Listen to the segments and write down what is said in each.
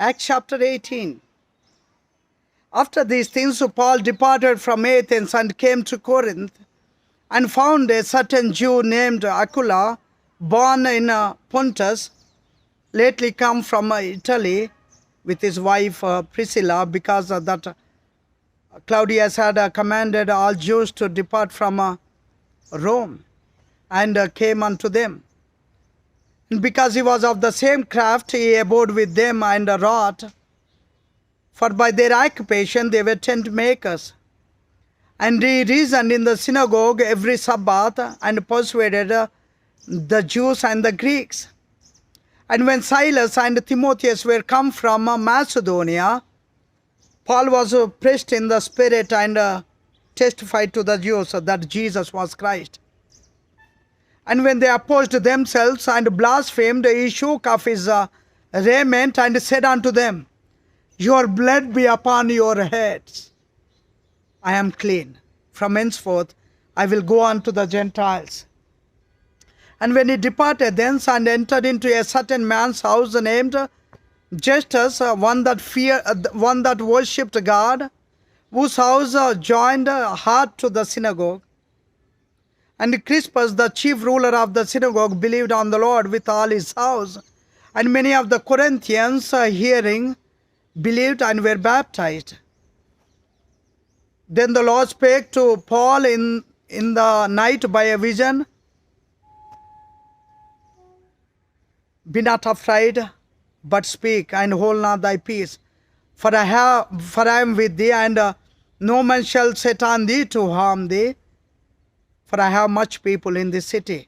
Acts chapter 18. After these things, Paul departed from Athens and came to Corinth, and found a certain Jew named Aquila, born in Pontus, lately come from Italy with his wife Priscilla, because of that Claudius had commanded all Jews to depart from Rome, and came unto them. And because he was of the same craft, he abode with them and wrought, for by their occupation they were tent makers. And he reasoned in the synagogue every Sabbath, and persuaded the Jews and the Greeks. And when Silas and Timotheus were come from Macedonia, Paul was pressed in the Spirit, and testified to the Jews that Jesus was Christ. And when they opposed themselves and blasphemed, he shook off his raiment and said unto them, Your blood be upon your heads. I am clean. From henceforth I will go unto the Gentiles. And when he departed thence and entered into a certain man's house named Justus, one that worshipped God, whose house joined hard to the synagogue. And Crispus, the chief ruler of the synagogue, believed on the Lord with all his house. And many of the Corinthians, hearing, believed and were baptized. Then the Lord spake to Paul in the night by a vision, Be not afraid, but speak, and hold not thy peace. For I am with thee, and no man shall set on thee to harm thee, for I have much people in this city.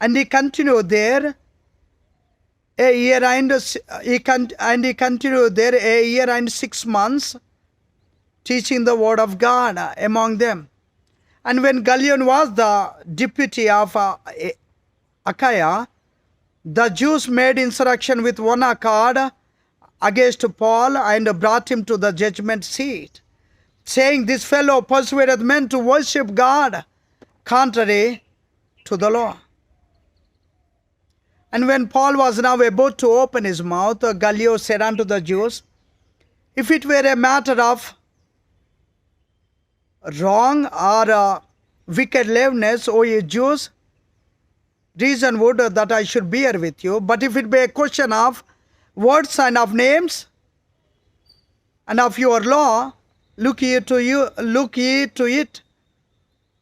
And he continued there a year and 6 months, teaching the word of God among them. And when Gallio was the deputy of Achaia, the Jews made insurrection with one accord against Paul, and brought him to the judgment seat, saying, This fellow persuaded men to worship God contrary to the law. And when Paul was now about to open his mouth, Gallio said unto the Jews, If it were a matter of wrong or wicked leanness, O ye Jews, reason would that I should bear with you. But if it be a question of words and of names and of your law, look ye to it,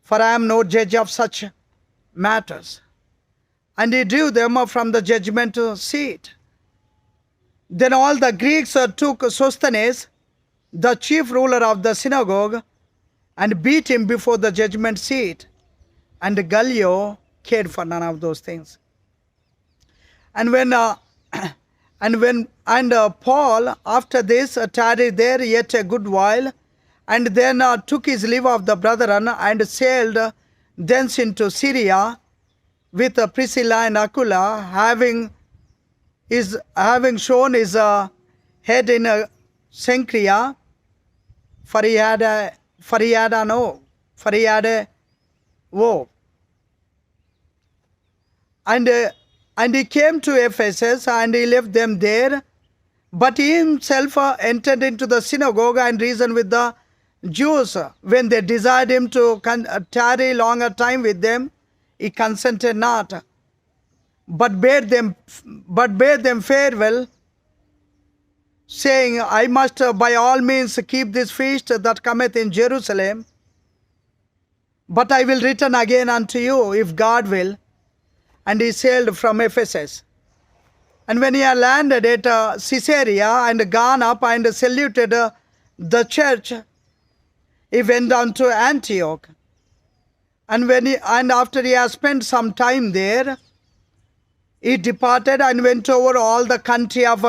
for I am no judge of such matters. And he drew them from the judgment seat. Then all the Greeks took Sosthenes, the chief ruler of the synagogue, and beat him before the judgment seat. And Gallio cared for none of those things. And Paul after this tarried there yet a good while, and then took his leave of the brethren, and sailed thence into Syria with Priscilla and Aquila, having shown his head in Cenchrea, for he had a woe. And he came to Ephesus, and he left them there. But he himself entered into the synagogue and reasoned with the Jews. When they desired him to tarry longer time with them, he consented not, but bade them farewell, saying, I must by all means keep this feast that cometh in Jerusalem, but I will return again unto you, if God will. And he sailed from Ephesus. And when he had landed at Caesarea, and gone up and saluted the church, he went down to Antioch. And after he had spent some time there, he departed and went over all the country of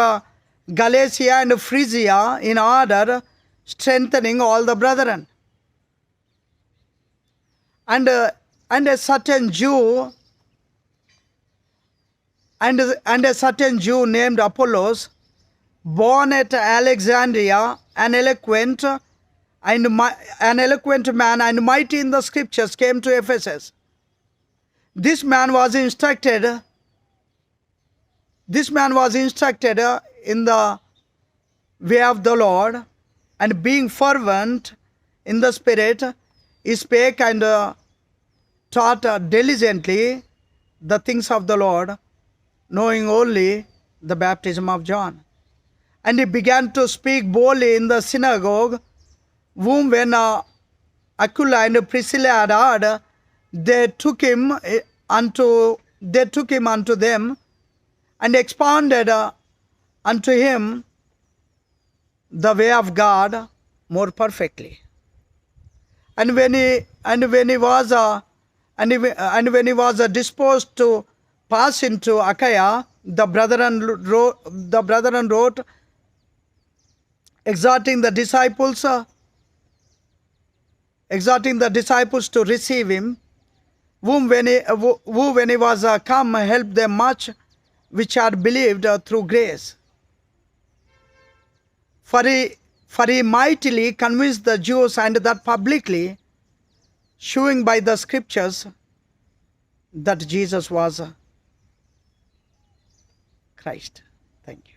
Galatia and Phrygia in order, strengthening all the brethren. And a certain Jew named Apollos, born at Alexandria, an eloquent man and mighty in the scriptures, came to Ephesus. This man was instructed in the way of the Lord, and being fervent in the Spirit, he spake and taught diligently the things of the Lord, knowing only the baptism of John. And he began to speak boldly in the synagogue, whom when Aquila and Priscilla had heard, they took him unto them, and expounded unto him the way of God more perfectly. And when he was disposed to pass into Achaia, the brethren wrote, exhorting the disciples to receive him, who when he was come helped them much, which had believed through grace. For he mightily convinced the Jews, and that publicly, shewing by the scriptures that Jesus was Christ. Thank you.